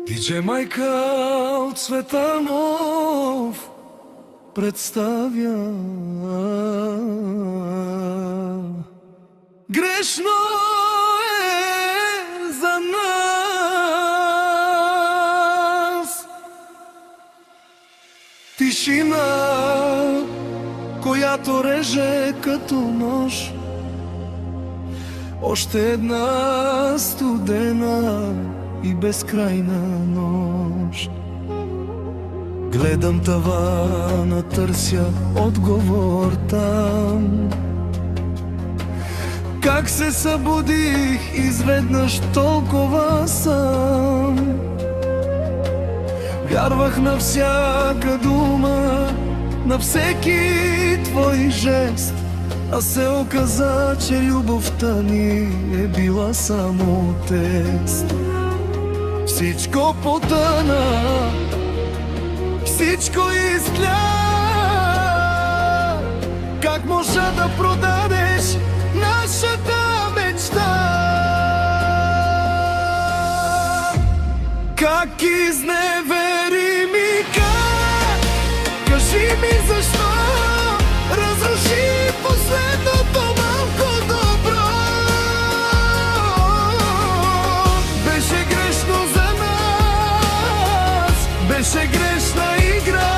Тиче майка от света нов представя. Грешно е за нас тишина, която реже като нож. Още една студена и безкрайна нощ. Гледам тавана, търся отговор там. Как се събудих изведнъж толкова сам. Вярвах на всяка дума, на всеки твой жест, а се оказа, че любовта ни е била само тест. Всичко потъна, всичко изтля. Как можа да продадеш нашата мечта? Как изневери ми, как? Кажи ми защо разруши последното малко добро. Беше грешно за нас, беше грешна игра.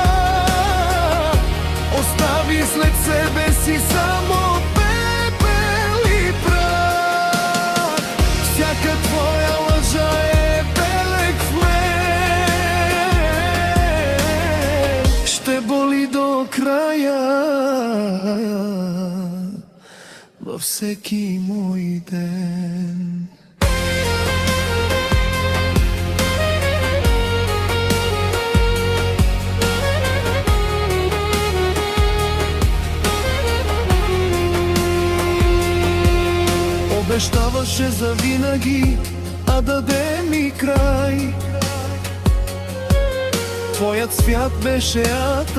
Остави след себе си само пепел и прах. Всяка твоя лъжа е белег в мен. Ще боли до края във всеки мой ден. Обещаваше завинаги, а даде ми край. Твоят свят беше ад,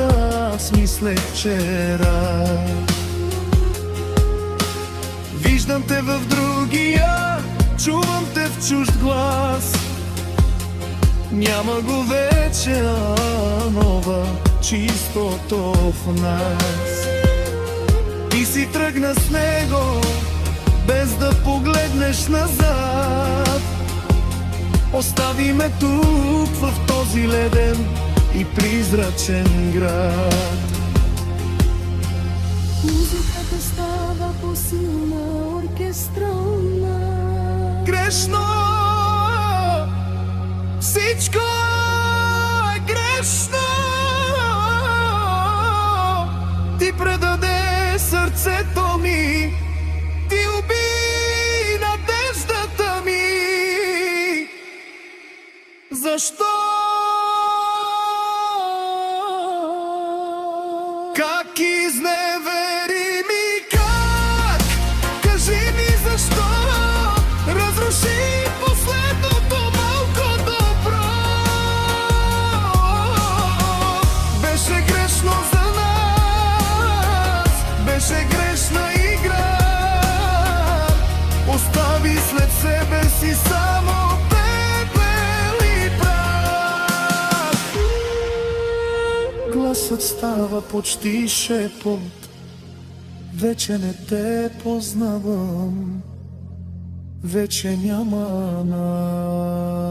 аз мислех, че е рай. Виждам те в другия, чувам те в чужд глас. Няма го вече, а нова чистото в нас. Ти си тръгна с него, без да погледнеш назад. Остави ме тук в този леден и призрачен град. Музиката става по-силна, оркестрална. Грешно, всичко е грешно. Ти предаде сърцето ми, ти уби надеждата ми. Защо? Как изневери ми, как? Кажи ми защо разруши последното малко добро. Беше грешно за нас, беше грешна игра. Остави след себе си само пепел и прах. Гласът става почти шепот, вече не те познавам, вече няма нас.